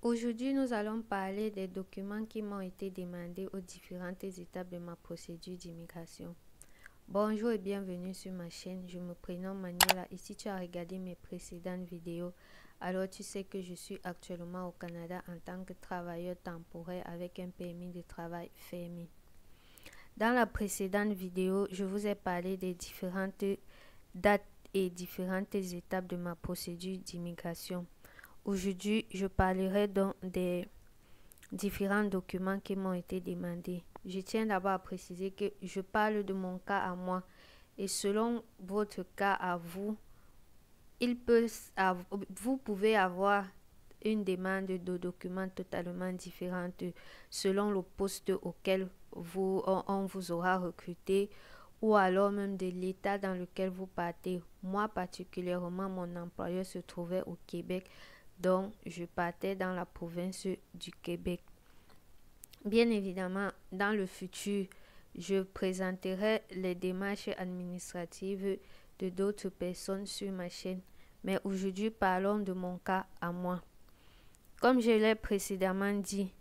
Aujourd'hui, nous allons parler des documents qui m'ont été demandés aux différentes étapes de ma procédure d'immigration. Bonjour et bienvenue sur ma chaîne. Je me prénomme Manuela et si tu as regardé mes précédentes vidéos, alors tu sais que je suis actuellement au Canada en tant que travailleur temporaire avec un permis de travail fermé. Dans la précédente vidéo, je vous ai parlé des différentes dates et différentes étapes de ma procédure d'immigration. Aujourd'hui, je parlerai donc des différents documents qui m'ont été demandés. Je tiens d'abord à préciser que je parle de mon cas à moi et selon votre cas à vous, vous pouvez avoir une demande de documents totalement différente selon le poste auquel on vous aura recruté ou alors même de l'état dans lequel vous partez. Moi particulièrement, mon employeur se trouvait au Québec, donc je partais dans la province du Québec. Bien évidemment, dans le futur, je présenterai les démarches administratives de d'autres personnes sur ma chaîne. Mais aujourd'hui, parlons de mon cas à moi. Comme je l'ai précédemment dit,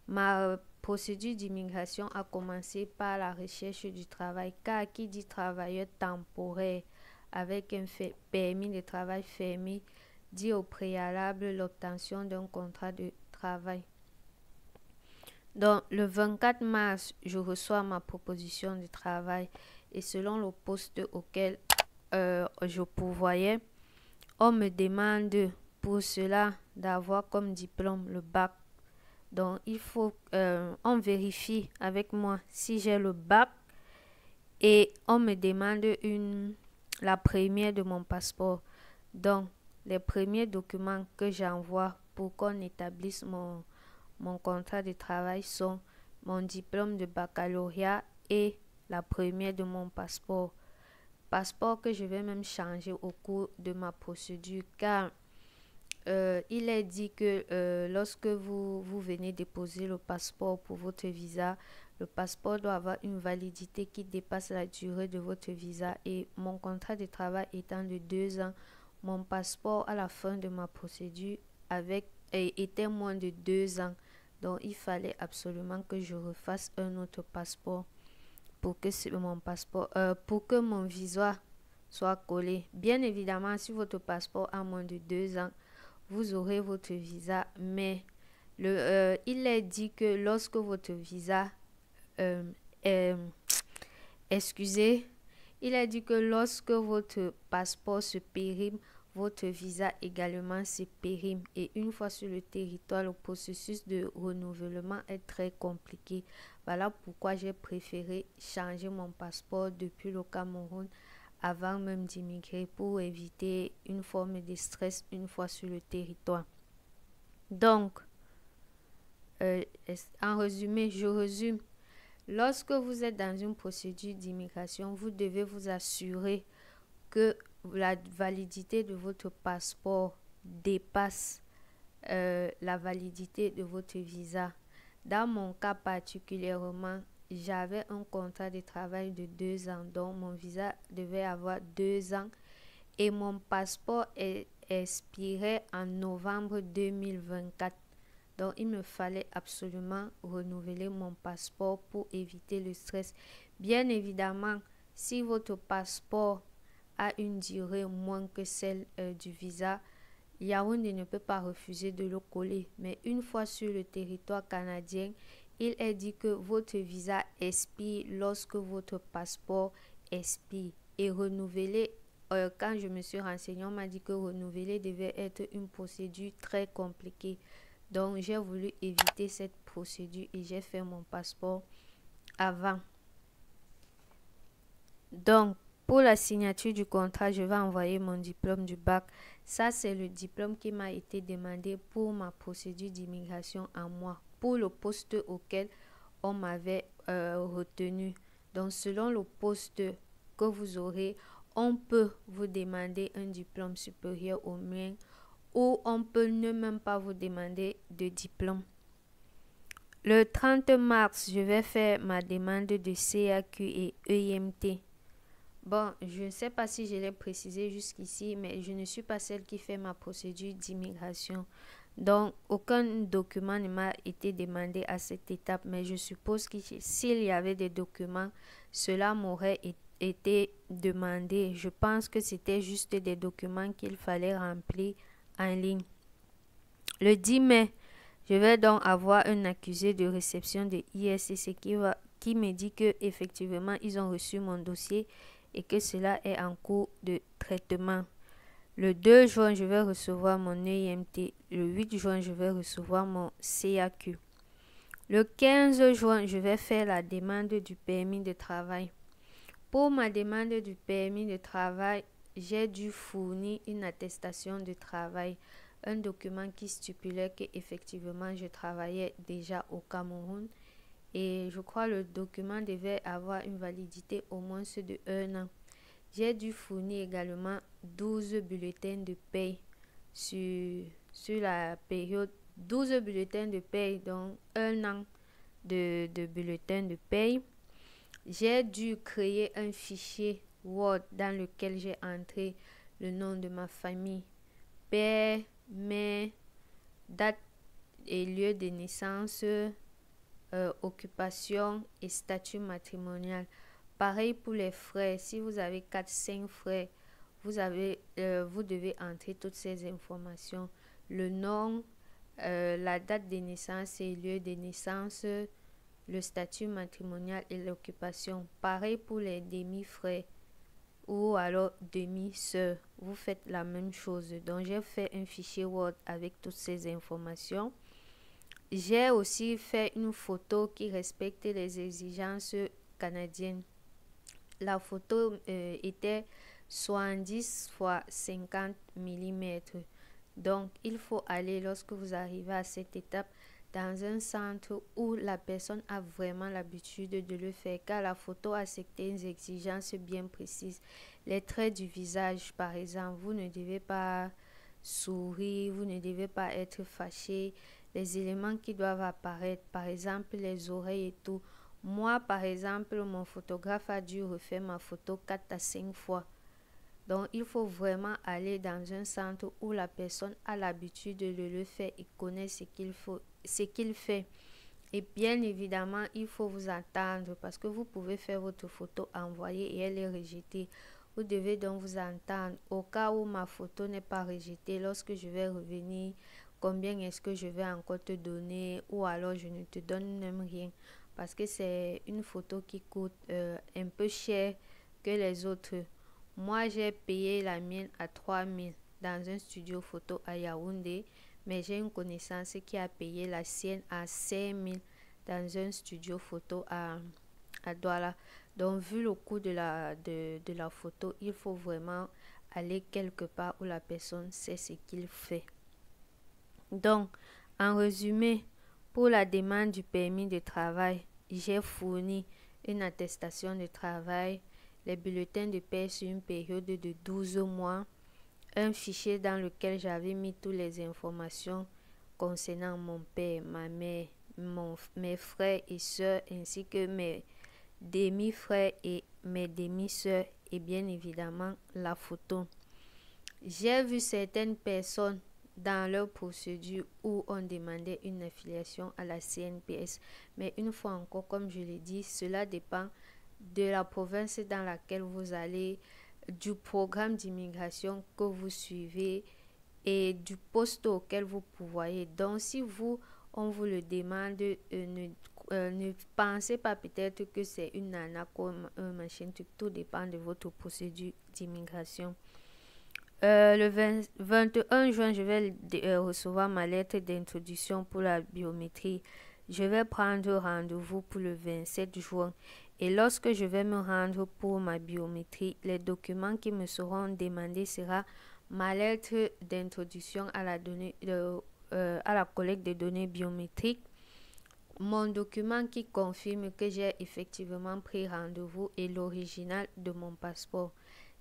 ma procédure d'immigration a commencé par la recherche du travail, car qui dit travailleur temporaire avec un permis de travail fermé dit au préalable l'obtention d'un contrat de travail. Donc, le 24 mars, je reçois ma proposition de travail et selon le poste auquel je pourvoyais, on me demande pour cela d'avoir comme diplôme le bac. Donc, il faut, on vérifie avec moi si j'ai le bac et on me demande la première de mon passeport. Donc, les premiers documents que j'envoie pour qu'on établisse mon contrat de travail sont mon diplôme de baccalauréat et la première de mon passeport. Passeport que je vais même changer au cours de ma procédure car il est dit que lorsque vous venez déposer le passeport pour votre visa, le passeport doit avoir une validité qui dépasse la durée de votre visa et mon contrat de travail étant de 2 ans, mon passeport à la fin de ma procédure était moins de 2 ans. Donc, il fallait absolument que je refasse un autre passeport pour que mon visa soit collé. Bien évidemment, si votre passeport a moins de 2 ans, vous aurez votre visa, mais il est dit que lorsque votre visa excusez, il a dit que lorsque votre passeport se périme, votre visa également se périme et une fois sur le territoire, le processus de renouvellement est très compliqué. Voilà pourquoi j'ai préféré changer mon passeport depuis le Cameroun avant même d'immigrer pour éviter une forme de stress une fois sur le territoire. Donc, en résumé, je résume. Lorsque vous êtes dans une procédure d'immigration, vous devez vous assurer que la validité de votre passeport dépasse la validité de votre visa. Dans mon cas particulièrement, j'avais un contrat de travail de 2 ans, donc mon visa devait avoir 2 ans et mon passeport expirait en novembre 2024. Donc, il me fallait absolument renouveler mon passeport pour éviter le stress. Bien évidemment, si votre passeport a une durée moins que celle du visa, Yaoundé ne peut pas refuser de le coller. Mais une fois sur le territoire canadien, il est dit que votre visa expire lorsque votre passeport expire. Et renouveler, quand je me suis renseignée, on m'a dit que renouveler devait être une procédure très compliquée. Donc, j'ai voulu éviter cette procédure et j'ai fait mon passeport avant. Donc, pour la signature du contrat, je vais envoyer mon diplôme du bac. Ça, c'est le diplôme qui m'a été demandé pour ma procédure d'immigration à moi, pour le poste auquel on m'avait retenu. Donc, selon le poste que vous aurez, on peut vous demander un diplôme supérieur au mien ou on peut ne même pas vous demander de diplôme. Le 30 mars, je vais faire ma demande de CAQ et EIMT. Bon, je ne sais pas si je l'ai précisé jusqu'ici, mais je ne suis pas celle qui fait ma procédure d'immigration. Donc, aucun document ne m'a été demandé à cette étape, mais je suppose que s'il y avait des documents, cela m'aurait été demandé. Je pense que c'était juste des documents qu'il fallait remplir en ligne. Le 10 mai, je vais donc avoir un accusé de réception de ISCC qui me dit que effectivement ils ont reçu mon dossier et que cela est en cours de traitement. Le 2 juin, je vais recevoir mon EIMT. Le 8 juin, je vais recevoir mon CAQ. Le 15 juin, je vais faire la demande du permis de travail. Pour ma demande du permis de travail, j'ai dû fournir une attestation de travail, un document qui stipulait qu'effectivement je travaillais déjà au Cameroun et je crois le document devait avoir une validité au moins de 1 an. J'ai dû fournir également 12 bulletins de paye sur la période, 12 bulletins de paye, donc 1 an de bulletins de paye. J'ai dû créer un fichier Word dans lequel j'ai entré le nom de ma famille, père, mère, date et lieu de naissance, occupation et statut matrimonial. Pareil pour les frères. Si vous avez 4-5 frères, vous devez entrer toutes ces informations. Le nom, la date de naissance et lieu de naissance, le statut matrimonial et l'occupation. Pareil pour les demi-frères ou alors demi-sœurs. Vous faites la même chose. Donc, j'ai fait un fichier Word avec toutes ces informations. J'ai aussi fait une photo qui respecte les exigences canadiennes. La photo était 70 x 50 mm. Donc, il faut aller, lorsque vous arrivez à cette étape, dans un centre où la personne a vraiment l'habitude de le faire, car la photo a certaines exigences bien précises. Les traits du visage, par exemple, vous ne devez pas sourire, vous ne devez pas être fâché. Les éléments qui doivent apparaître, par exemple les oreilles et tout. Moi, par exemple, mon photographe a dû refaire ma photo 4 à 5 fois. Donc, il faut vraiment aller dans un centre où la personne a l'habitude de le faire et connaît ce qu'il fait. Et bien évidemment, il faut vous attendre parce que vous pouvez faire votre photo, envoyer et elle est rejetée. Vous devez donc vous entendre. Au cas où ma photo n'est pas rejetée, lorsque je vais revenir, combien est-ce que je vais encore te donner ou alors je ne te donne même rien. Parce que c'est une photo qui coûte un peu cher que les autres. Moi, j'ai payé la mienne à 3 000 dans un studio photo à Yaoundé, mais j'ai une connaissance qui a payé la sienne à 5 000 dans un studio photo à Douala. Donc, vu le coût de la photo, il faut vraiment aller quelque part où la personne sait ce qu'il fait. Donc, en résumé, pour la demande du permis de travail, j'ai fourni une attestation de travail, les bulletins de paie sur une période de 12 mois, un fichier dans lequel j'avais mis toutes les informations concernant mon père, ma mère, mes frères et sœurs, ainsi que mes demi-frères et mes demi-sœurs, et bien évidemment la photo. J'ai vu certaines personnes dans leur procédure où on demandait une affiliation à la CNPS. Mais une fois encore, comme je l'ai dit, cela dépend de la province dans laquelle vous allez, du programme d'immigration que vous suivez et du poste auquel vous pourvoyez. Donc, si on vous le demande, ne pensez pas peut-être que c'est une arnaque ou un machin, tout dépend de votre procédure d'immigration. Le 21 juin, je vais recevoir ma lettre d'introduction pour la biométrie. Je vais prendre rendez-vous pour le 27 juin. Et lorsque je vais me rendre pour ma biométrie, les documents qui me seront demandés sera ma lettre d'introduction à la collecte de données biométriques, mon document qui confirme que j'ai effectivement pris rendez-vous et l'original de mon passeport.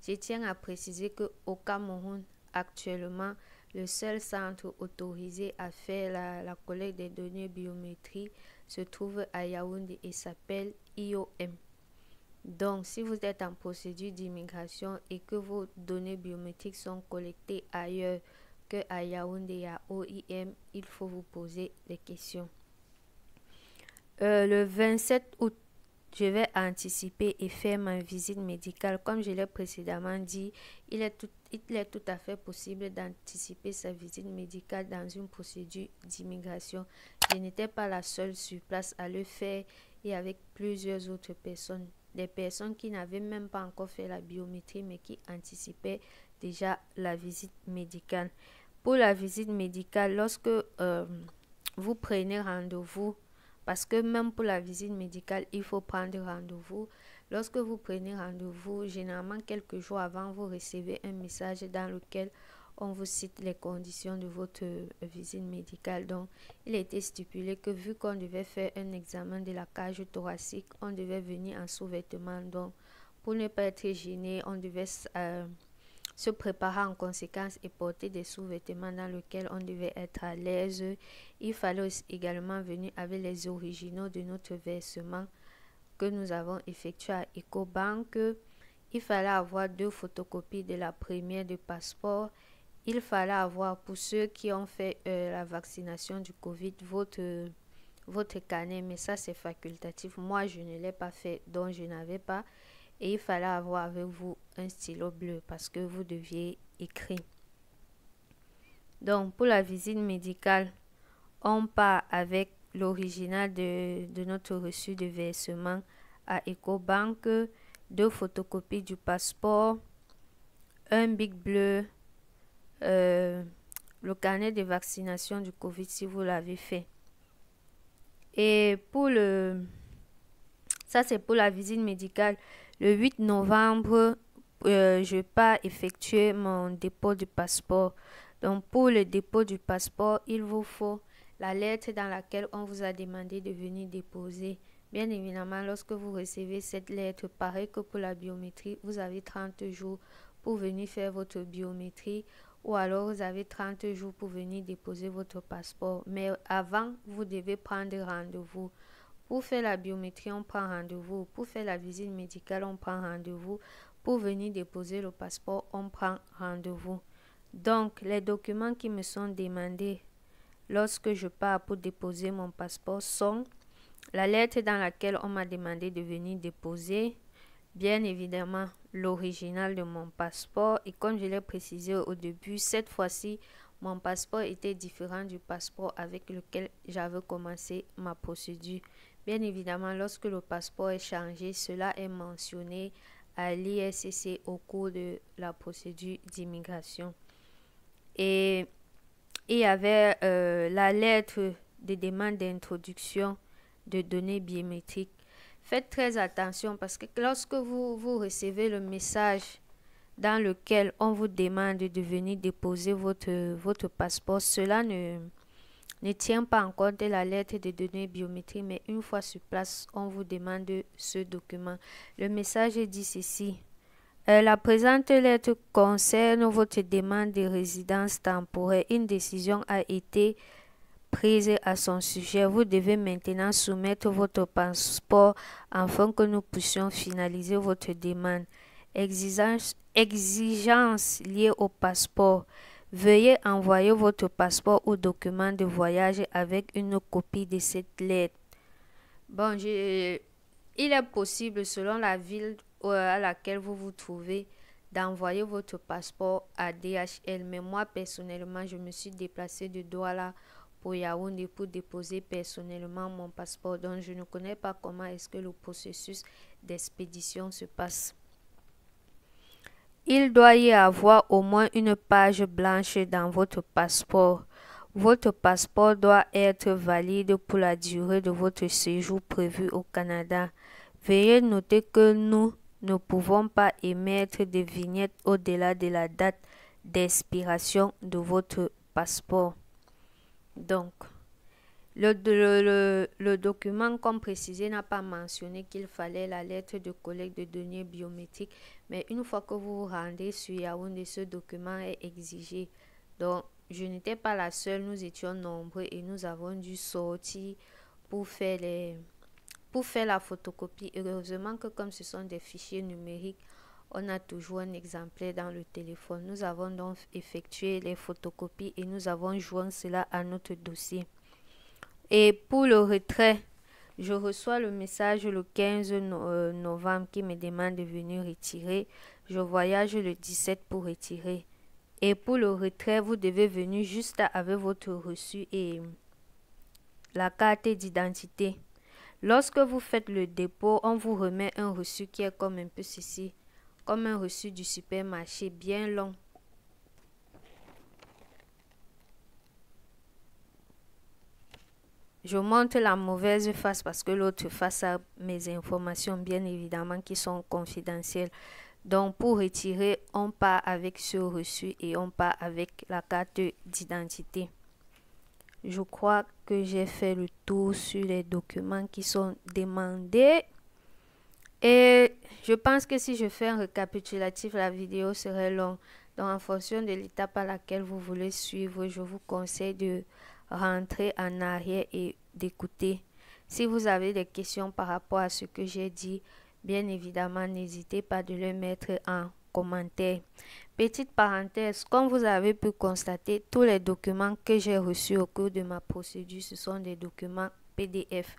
Je tiens à préciser qu'au Cameroun, actuellement, le seul centre autorisé à faire la collecte des données biométriques se trouve à Yaoundé et s'appelle IOM. Donc, si vous êtes en procédure d'immigration et que vos données biométriques sont collectées ailleurs qu'à Yaoundé, à OIM, il faut vous poser des questions. Le 27 août, je vais anticiper et faire ma visite médicale. Comme je l'ai précédemment dit, il est tout à fait possible d'anticiper sa visite médicale dans une procédure d'immigration. Je n'étais pas la seule sur place à le faire et avec plusieurs autres personnes. Des personnes qui n'avaient même pas encore fait la biométrie mais qui anticipaient déjà la visite médicale. Pour la visite médicale, lorsque vous prenez rendez-vous, parce que même pour la visite médicale, il faut prendre rendez-vous. Lorsque vous prenez rendez-vous, généralement quelques jours avant, vous recevez un message dans lequel on vous cite les conditions de votre visite médicale. Donc, il était stipulé que vu qu'on devait faire un examen de la cage thoracique, on devait venir en sous-vêtements. Donc, pour ne pas être gêné, on devait se préparer en conséquence et porter des sous-vêtements dans lesquels on devait être à l'aise. Il fallait également venir avec les originaux de notre versement que nous avons effectué à Ecobank. Il fallait avoir 2 photocopies de la première de passeport. Il fallait avoir, pour ceux qui ont fait la vaccination du Covid, votre carnet, mais ça c'est facultatif. Moi, je ne l'ai pas fait, donc je n'avais pas. Et il fallait avoir avec vous un stylo bleu parce que vous deviez écrire. Donc, pour la visite médicale, on part avec l'original de notre reçu de versement à Ecobank, 2 photocopies du passeport, un bic bleu, le carnet de vaccination du Covid si vous l'avez fait. Et ça c'est pour la visite médicale. Le 8 novembre, je pars effectuer mon dépôt du passeport. Donc, pour le dépôt du passeport, il vous faut la lettre dans laquelle on vous a demandé de venir déposer. Bien évidemment, lorsque vous recevez cette lettre, pareil que pour la biométrie, vous avez 30 jours pour venir faire votre biométrie ou alors vous avez 30 jours pour venir déposer votre passeport. Mais avant, vous devez prendre rendez-vous. Pour faire la biométrie, on prend rendez-vous. Pour faire la visite médicale, on prend rendez-vous. Pour venir déposer le passeport, on prend rendez-vous. Donc, les documents qui me sont demandés lorsque je pars pour déposer mon passeport sont la lettre dans laquelle on m'a demandé de venir déposer, bien évidemment l'original de mon passeport. Et comme je l'ai précisé au début, cette fois-ci, mon passeport était différent du passeport avec lequel j'avais commencé ma procédure. Bien évidemment, lorsque le passeport est changé, cela est mentionné à l'ISCC au cours de la procédure d'immigration. Et il y avait la lettre de demande d'introduction de données biométriques. Faites très attention parce que lorsque vous recevez le message dans lequel on vous demande de venir déposer votre passeport, cela ne tient pas en compte la lettre de données biométriques, mais une fois sur place, on vous demande ce document. Le message dit ceci. La présente lettre concerne votre demande de résidence temporaire. Une décision a été prise à son sujet. Vous devez maintenant soumettre votre passeport afin que nous puissions finaliser votre demande. Exigences liées au passeport. Veuillez envoyer votre passeport ou document de voyage avec une copie de cette lettre. Bon, il est possible, selon la ville à laquelle vous vous trouvez, d'envoyer votre passeport à DHL. Mais moi, personnellement, je me suis déplacée de Douala pour Yaoundé pour déposer personnellement mon passeport. Donc, je ne connais pas comment est-ce que le processus d'expédition se passe. Il doit y avoir au moins une page blanche dans votre passeport. Votre passeport doit être valide pour la durée de votre séjour prévu au Canada. Veuillez noter que nous ne pouvons pas émettre de vignettes au-delà de la date d'expiration de votre passeport. Donc, le document, comme précisé, n'a pas mentionné qu'il fallait la lettre de collecte de données biométriques, mais une fois que vous vous rendez sur Yaoundé, ce document est exigé. Donc, je n'étais pas la seule, nous étions nombreux et nous avons dû sortir pour faire la photocopie. Heureusement que comme ce sont des fichiers numériques, on a toujours un exemplaire dans le téléphone. Nous avons donc effectué les photocopies et nous avons joint cela à notre dossier. Et pour le retrait, je reçois le message le 15 novembre qui me demande de venir retirer. Je voyage le 17 pour retirer. Et pour le retrait, vous devez venir juste avec votre reçu et la carte d'identité. Lorsque vous faites le dépôt, on vous remet un reçu qui est comme un peu ceci, comme un reçu du supermarché bien long. Je montre la mauvaise face parce que l'autre face a mes informations bien évidemment qui sont confidentielles. Donc pour retirer, on part avec ce reçu et on part avec la carte d'identité. Je crois que j'ai fait le tour sur les documents qui sont demandés. Et je pense que si je fais un récapitulatif, la vidéo serait longue. Donc en fonction de l'étape à laquelle vous voulez suivre, je vous conseille de rentrer en arrière et d'écouter. Si vous avez des questions par rapport à ce que j'ai dit, bien évidemment, n'hésitez pas de le mettre en commentaire. Petite parenthèse, comme vous avez pu constater, tous les documents que j'ai reçus au cours de ma procédure, ce sont des documents PDF.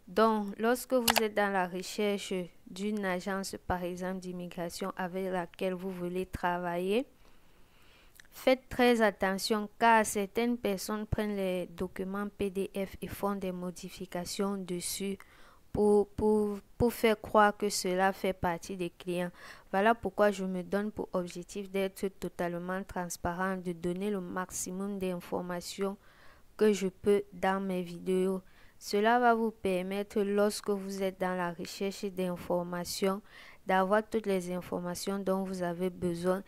Donc, lorsque vous êtes dans la recherche d'une agence, par exemple, d'immigration avec laquelle vous voulez travailler, faites très attention car certaines personnes prennent les documents PDF et font des modifications dessus pour faire croire que cela fait partie des clients. Voilà pourquoi je me donne pour objectif d'être totalement transparent, de donner le maximum d'informations que je peux dans mes vidéos. Cela va vous permettre, lorsque vous êtes dans la recherche d'informations, d'avoir toutes les informations dont vous avez besoin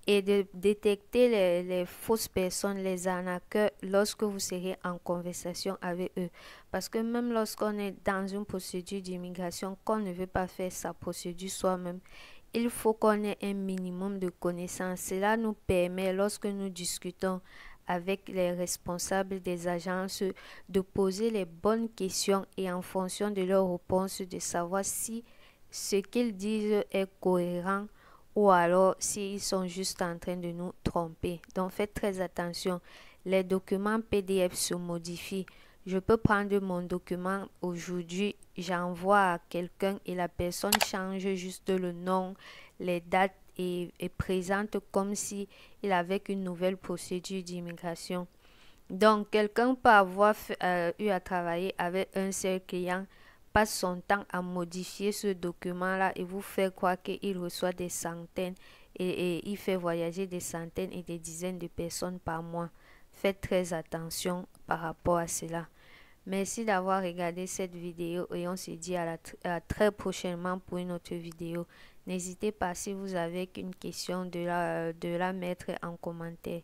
et de détecter les fausses personnes, les arnaqueurs, lorsque vous serez en conversation avec eux. Parce que même lorsqu'on est dans une procédure d'immigration, qu'on ne veut pas faire sa procédure soi-même, il faut qu'on ait un minimum de connaissances. Cela nous permet, lorsque nous discutons avec les responsables des agences, de poser les bonnes questions et en fonction de leurs réponses, de savoir si ce qu'ils disent est cohérent ou alors s'ils sont juste en train de nous tromper. Donc faites très attention. Les documents PDF se modifient. Je peux prendre mon document aujourd'hui, j'envoie à quelqu'un et la personne change juste le nom, les dates et présente comme si il avait une nouvelle procédure d'immigration. Donc quelqu'un peut avoir eu à travailler avec un seul client, passe son temps à modifier ce document-là et vous faire croire qu'il reçoit des centaines et il fait voyager des centaines et des dizaines de personnes par mois. Faites très attention par rapport à cela. Merci d'avoir regardé cette vidéo et on se dit à très prochainement pour une autre vidéo. N'hésitez pas si vous avez une question de la mettre en commentaire.